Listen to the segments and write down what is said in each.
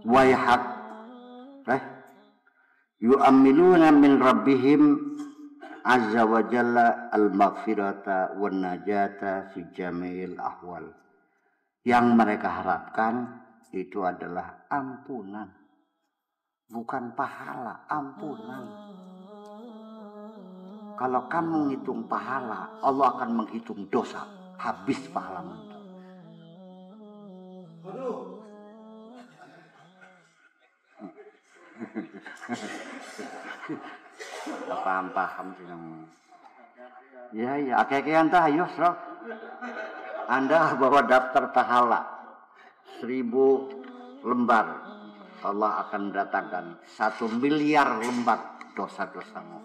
Wayhak yu'amiluna min rabbihim azza wa jalla al-maghfirata wan najata fi jami'il ahwal. Yang mereka harapkan itu adalah ampunan, bukan pahala, ampunan. Kalau kamu menghitung pahala, Allah akan menghitung dosa, habis pahala itu. Paham sih kamu. Ya, akeh-akehan tahayus loh. Anda bawa daftar pahala 1000 lembar, Allah akan datangkan 1 miliar lembar dosa-dosamu.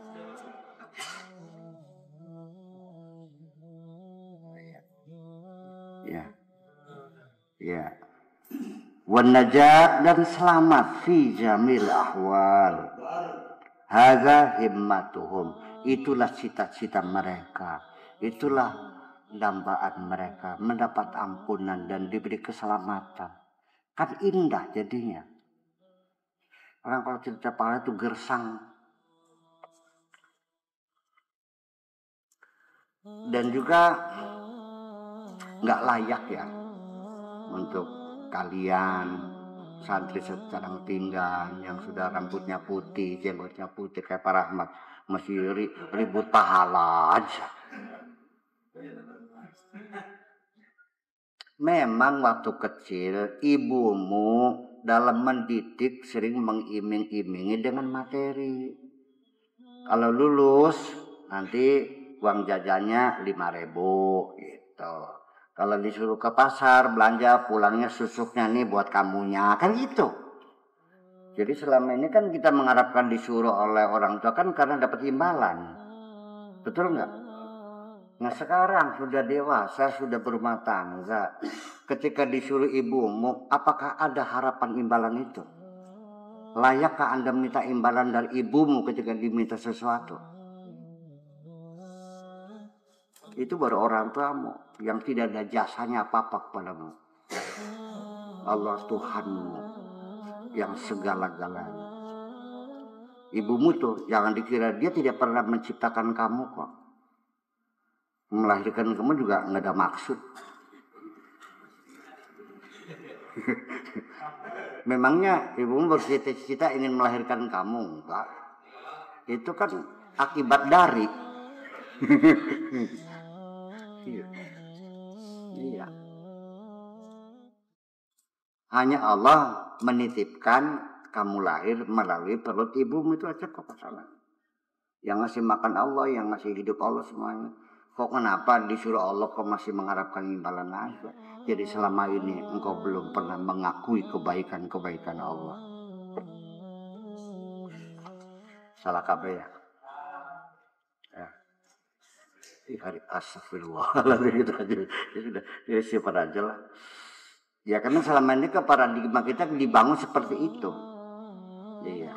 Ya. Wan najat, dan selamat fi jamil ahwal. Hadza himmatuhum, itulah cita-cita mereka, itulah dambaan mereka, mendapat ampunan dan diberi keselamatan. Kan indah jadinya. Orang kalau cerita pahala itu gersang. Dan juga nggak layak ya untuk kalian santri sekarang pinggan yang sudah rambutnya putih, jenggotnya putih kayak Pak Rahmat, masih ribut pahala aja. Memang waktu kecil ibumu dalam mendidik sering mengiming-imingi dengan materi. Kalau lulus nanti uang jajannya 5.000 gitu. Kalau disuruh ke pasar belanja, pulangnya susuknya nih buat kamunya, kan gitu. Jadi selama ini kan kita mengharapkan disuruh oleh orang tua kan karena dapat imbalan. Betul nggak? Nah sekarang sudah dewasa, sudah berumah tangga, ketika disuruh ibumu, apakah ada harapan imbalan itu? Layakkah Anda minta imbalan dari ibumu ketika diminta sesuatu? Itu baru orang tuamu yang tidak ada jasanya apa-apa kepadamu. Allah Tuhanmu yang segala-galanya. Ibumu tuh jangan dikira dia tidak pernah menciptakan kamu kok. Melahirkan kamu juga nggak ada maksud. Memangnya ibumu bercita-cita ingin melahirkan kamu? Enggak. Itu kan akibat dari. Iya. Hanya Allah menitipkan kamu lahir melalui perut ibumu, itu aja kok masalah. Yang ngasih makan Allah, yang ngasih hidup Allah semuanya. Kok kenapa disuruh Allah kok masih mengharapkan imbalan aja? Jadi selama ini engkau belum pernah mengakui kebaikan-kebaikan Allah. Salah kabeh ya. Hari astagfirullah gitu aja. Ya sudah, ya siapa aja lah. Ya karena selama ini ke paradigma kita dibangun seperti itu. Iya.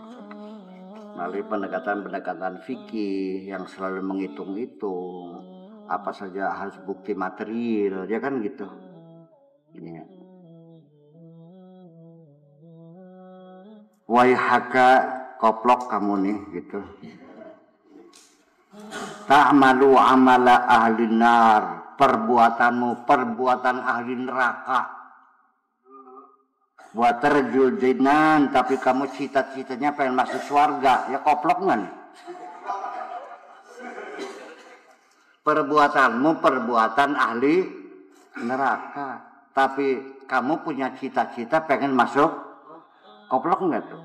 Melalui pendekatan-pendekatan fikih yang selalu menghitung-hitung apa saja harus bukti material, ya kan gitu. Iya. Waihaka, koplok kamu nih gitu. Ta'malu amala ahli nar, perbuatanmu perbuatan ahli neraka. Wa tarjul jinan, tapi kamu cita-citanya pengen masuk surga, ya koplok nggak nih? Perbuatanmu perbuatan ahli neraka, tapi kamu punya cita-cita pengen masuk, koplok nggak tuh?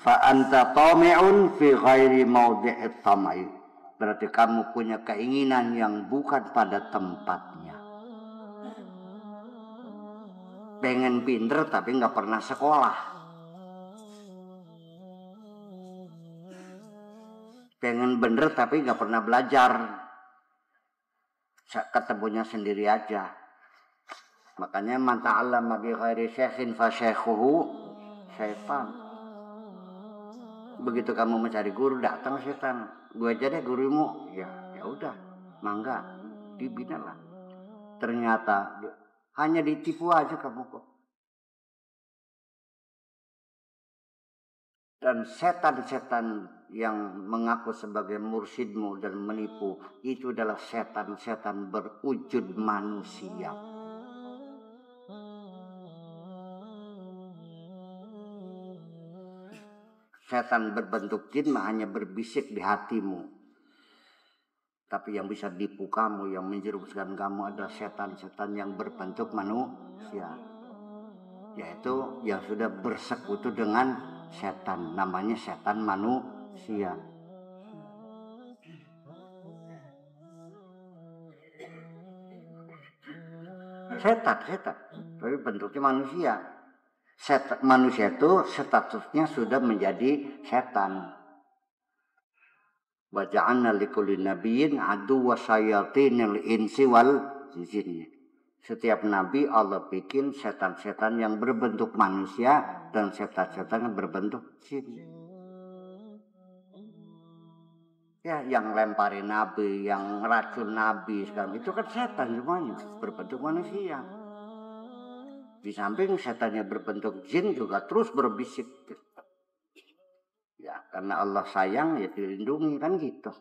Fa anta tami'un fi ghairi mawdi'it tamai. Berarti kamu punya keinginan yang bukan pada tempatnya. Pengen pinter tapi nggak pernah sekolah. Pengen bener tapi nggak pernah belajar. Ketemunya sendiri aja. Makanya man ta'allama bi ghairi syekhin fa syekhuhu syaitan. Begitu kamu mencari guru, datang setan. Gue aja deh gurumu. Ya udah. Mangga dibinalah. Ternyata hanya ditipu aja kamu kok. Dan setan-setan yang mengaku sebagai mursyidmu dan menipu itu adalah setan-setan berwujud manusia. Setan berbentuk jin hanya berbisik di hatimu. Tapi yang bisa nipu kamu, yang menjerumuskan kamu adalah setan-setan yang berbentuk manusia. Yaitu yang sudah bersekutu dengan setan, namanya setan manusia. Setan, tapi bentuknya manusia. Manusia itu statusnya sudah menjadi setan. Wa ja'alna likulli nabiyyin aduwwa syayatinil insi wal jin. Setiap nabi Allah bikin setan-setan yang berbentuk manusia dan setan-setan yang berbentuk jin. Ya, yang lemparin nabi, yang racun nabi sekarang itu kan setan semuanya berbentuk manusia. Di samping setannya berbentuk jin juga terus berbisik. Ya, karena Allah sayang ya dilindungi kan gitu.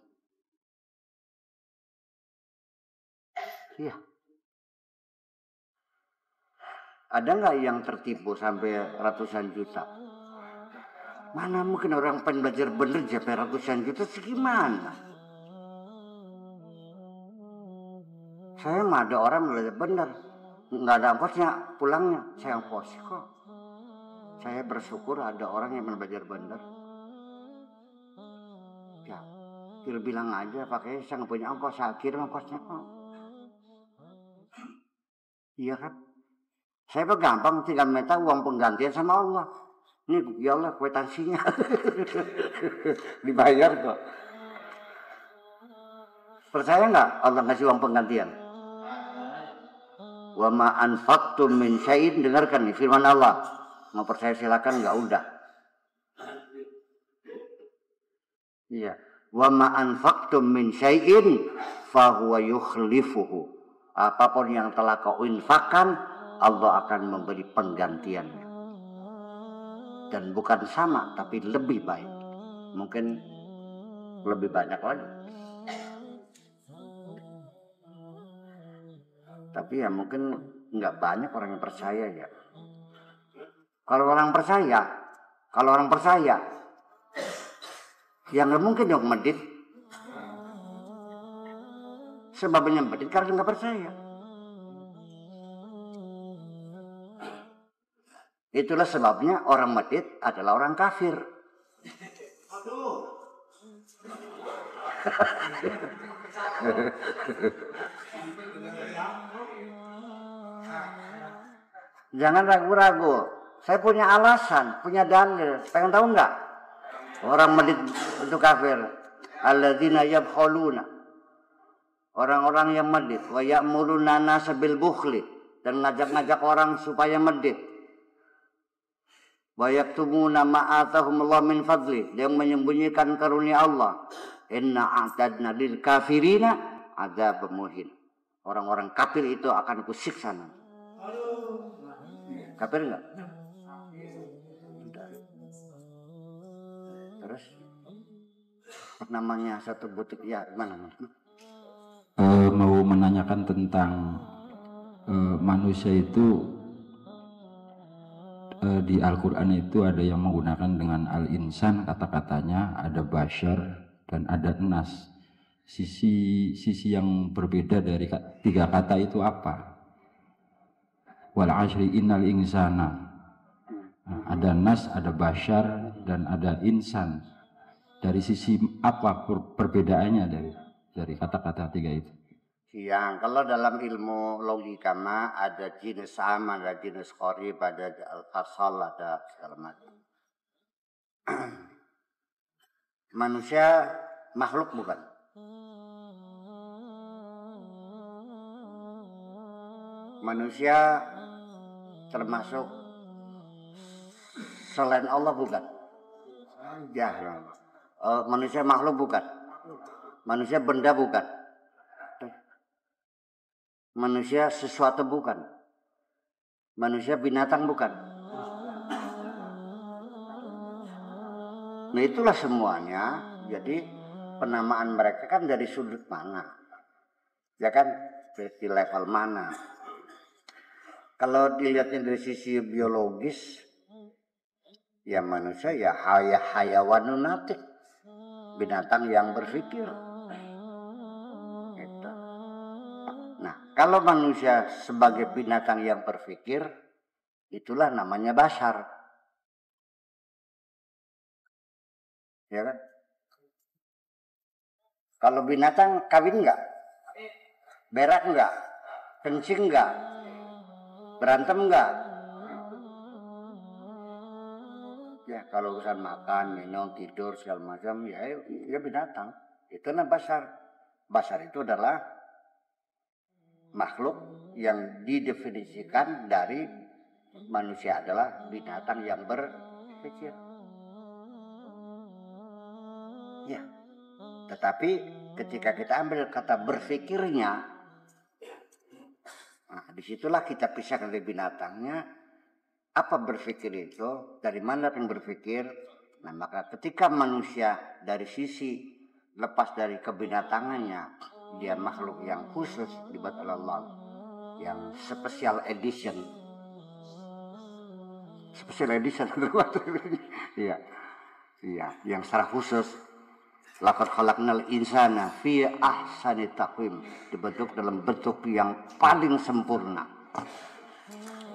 Iya. Ada nggak yang tertipu sampai ratusan juta? Mana mungkin orang pengen belajar bener sampai ratusan juta segimana? Saya mah ada orang belajar bener, nggak ada ongkosnya pulangnya, saya ongkos kok. Saya bersyukur ada orang yang belajar bener. Ya, kira bilang aja pakai saya nggak punya ongkos, saya kirim ongkosnya kok. Iya kan? Saya mah gampang tinggal minta uang penggantian sama Allah. Ini ya Allah kwitansinya. Dibayar kok. Percaya nggak Allah ngasih uang penggantian? Wa ma anfaqtum min syai'in, dengarkan nih firman Allah. Mau percaya silakan, nggak udah. Iya. Wa ma anfaqtum min syai'in fa huwa yukhlifuhu. Apapun yang telah kau infakkan, Allah akan memberi penggantiannya. Dan bukan sama, tapi lebih baik. Mungkin lebih banyak lagi. Tapi ya mungkin nggak banyak orang yang percaya ya. Kalau orang percaya, ya nggak mungkin dong medit. Sebabnya medit karena nggak percaya. Itulah sebabnya orang medit adalah orang kafir. Jangan ragu-ragu. Saya punya alasan, punya dalil. Pengen tahu nggak? Orang medit itu kafir. Alladzina yabkhuluna. Orang-orang yang medit. Wa ya'muruna nasa bil bukhli. Dan ngajak-ngajak orang supaya medit. Wa yaktumuna ma atahumullah min fadli. Yang menyembunyikan karunia Allah. Inna a'tadna lil kafirina adzab muhin. Orang-orang kafir itu akan kusiksa nanti. Kafir enggak? Terus namanya satu butik ya mana? Mau menanyakan tentang manusia itu di Al-Quran itu ada yang menggunakan dengan al-insan kata-katanya, ada basyar dan ada nas. Sisi yang berbeda dari tiga kata itu apa? Wal asri innal insana. Ada nas, ada basyar dan ada insan. Dari sisi apa perbedaannya dari kata-kata tiga itu? Yang kalau dalam ilmu logika mah ada jenis sama, ada jenis qarib, ada al-fasal, ada segala macam. Manusia makhluk bukan? Manusia termasuk selain Allah bukan? Ya, manusia makhluk bukan? Manusia benda bukan? Manusia sesuatu bukan? Manusia binatang bukan? Nah itulah semuanya. Jadi penamaan mereka kan dari sudut mana? Ya kan? Di level mana? Kalau dilihatnya dari sisi biologis, ya manusia ya hayawanun natik, binatang yang berpikir. Gitu. Nah, kalau manusia sebagai binatang yang berpikir, itulah namanya bashar. Ya kan? Kalau binatang kawin enggak? Berak enggak? Kencing enggak? Berantem enggak? Ya kalau urusan makan, minum, tidur segala macam ya binatang. Itu namanya bashar. Bashar itu adalah makhluk yang didefinisikan dari manusia adalah binatang yang berpikir. Ya. Tetapi ketika kita ambil kata berpikirnya, nah disitulah kita pisahkan dari binatangnya. Apa berpikir itu? Dari mana yang berpikir? Nah maka ketika manusia dari sisi lepas dari kebinatangannya, dia makhluk yang khusus dibuat oleh Allah, yang special edition. Special edition iya. Iya, yang secara khusus. Laqad khalaqnal insana fi ahsani taqwim, dibentuk dalam bentuk yang paling sempurna.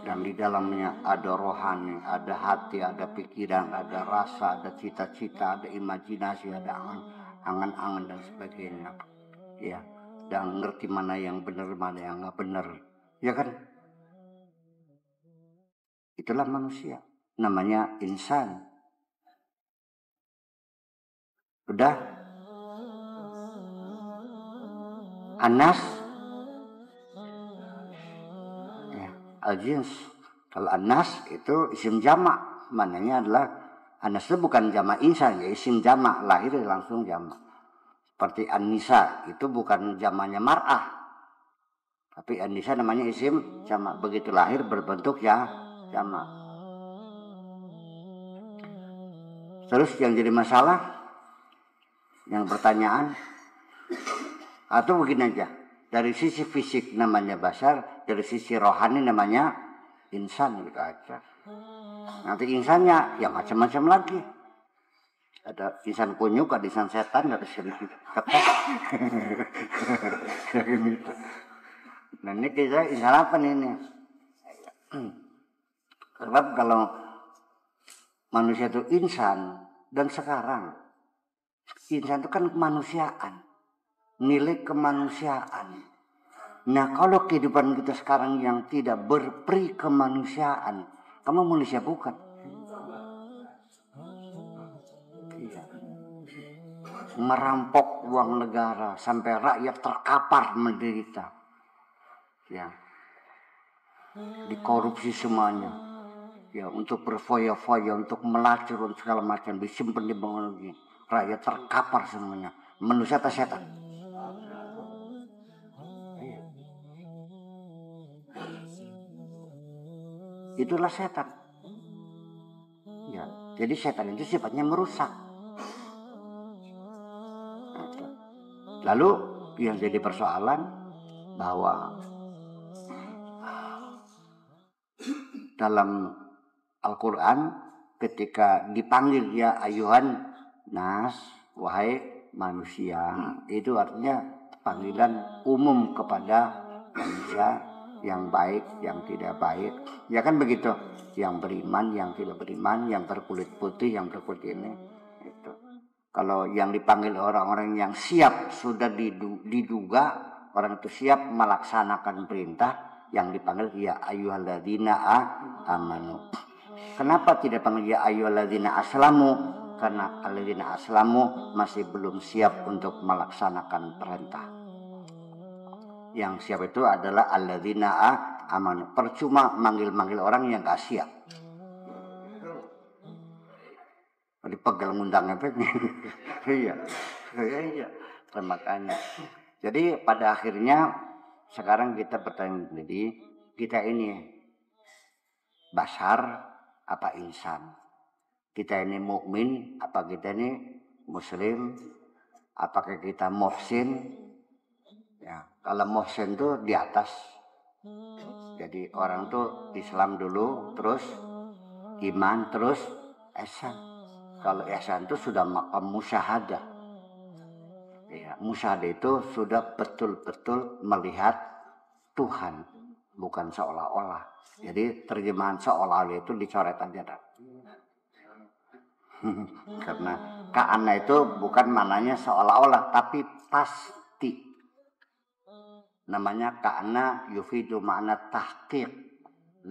Dan di dalamnya ada rohani, ada hati, ada pikiran, ada rasa, ada cita-cita, ada imajinasi, ada angan-angan dan sebagainya. Ya, dan ngerti mana yang benar, mana yang nggak benar. Ya kan? Itulah manusia. Namanya insan. Udah? Anas? Ya, al-jins. Kalau anas itu isim jamak. Maknanya adalah anas itu bukan jamak insan, ya isim jamak, lahir langsung jamak. Seperti An-Nisa itu bukan jamaknya mar'ah, tapi An-Nisa namanya isim jamak, begitu lahir berbentuk ya jamak. Terus yang jadi masalah, yang pertanyaan, atau begini aja, dari sisi fisik namanya bashar, dari sisi rohani namanya insan gitu aja. Nanti insannya ya macam-macam lagi. Ada insan kunyuk, ada insan setan, ada sedikit ketek. Nah ini kita insan apa nih ini? Sebab kalau manusia itu insan, dan sekarang insan itu kan kemanusiaan, nilai kemanusiaan. Nah kalau kehidupan kita sekarang yang tidak berperi kemanusiaan, kamu manusia bukan? Merampok uang negara sampai rakyat terkapar menderita, ya, dikorupsi semuanya, ya, untuk berfoya-foya, untuk melacur, untuk segala macam, disimpan di bangunan ini, rakyat terkapar semuanya. Manusia atau setan? Itulah setan. Ya, jadi setan itu sifatnya merusak. Lalu yang jadi persoalan bahwa dalam Al-Quran ketika dipanggil ya ayuhan nas, wahai manusia, itu artinya panggilan umum kepada manusia yang baik, yang tidak baik, ya kan begitu, yang beriman, yang tidak beriman, yang berkulit putih, yang berkulit ini. Itu. Kalau yang dipanggil orang-orang yang siap, sudah diduga orang itu siap melaksanakan perintah, yang dipanggil ya ayyuhalladzina amanu. Kenapa tidak panggil ya ayyuhalladzina aslamu? Karena alladzina aslamu masih belum siap untuk melaksanakan perintah. Yang siap itu adalah alladzina amanu. Percuma manggil-manggil orang yang gak siap. Dipegal ngundang efeknya. Iya. Makanya. Jadi pada akhirnya sekarang kita bertanya jadi kita ini bashar apa insan? Kita ini mukmin apa kita ini muslim? Apakah kita muhsin? Ya, kalau muhsin tuh di atas. Jadi orang tuh Islam dulu, terus iman, terus ihsan. Kalau ihsan itu sudah maqam musyahadah. Ya, musyahadah itu sudah betul-betul melihat Tuhan, bukan seolah-olah. Jadi terjemahan seolah-olah itu dicoret aja. Karena ka'anna itu bukan mananya seolah-olah, tapi pasti. Namanya ka'anna yufidu makna tahqiq,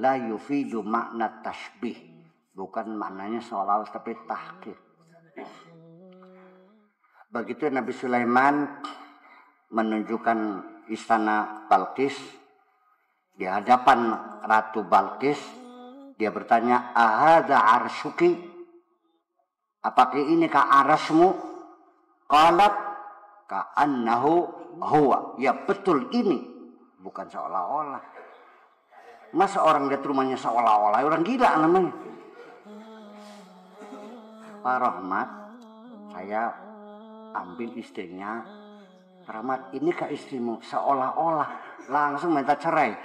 la yufidu makna tashbih. Bukan maknanya seolah-olah tapi tahqiq. Begitu Nabi Sulaiman menunjukkan istana Balqis di hadapan Ratu Balqis, dia bertanya, ahadza arshuki? Apakah ini arasmu? Qalat ka'annahu huwa. Ya betul ini, bukan seolah-olah. Masa orang lihat rumahnya seolah-olah, orang gila namanya. Pak Rahmat, saya ambil istrinya. Pak Rahmat, ini kah istrimu? Seolah-olah, langsung minta cerai.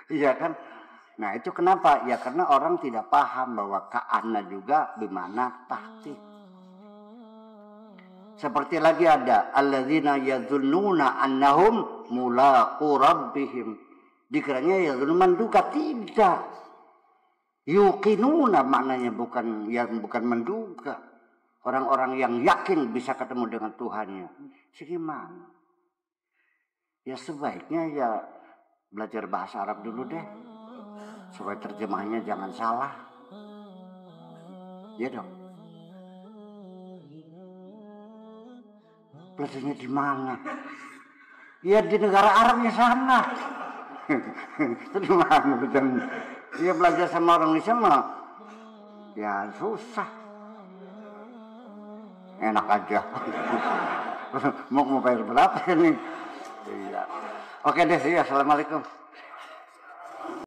Iya kan? Nah itu kenapa? Ya karena orang tidak paham bahwa ka'anna juga bermakna tahqiq. Seperti lagi ada alladzina yadzunnuna annahum mulaqu rabbihim. Dikiranya yadzunnuna menduga, tidak. Yuqinuna maknanya bukan menduga. Orang-orang yang yakin bisa ketemu dengan Tuhannya. Segimana? Ya sebaiknya ya belajar bahasa Arab dulu deh. Supaya terjemahnya jangan salah. Ya dong. Belajarnya di mana? Ya di negara Arabnya sana. Itu di mana belajarnya? Ya belajar sama orang Indonesia mah ya susah. Enak aja. Mau bayar berapa ini? Iya. Oke deh, ya. Assalamualaikum.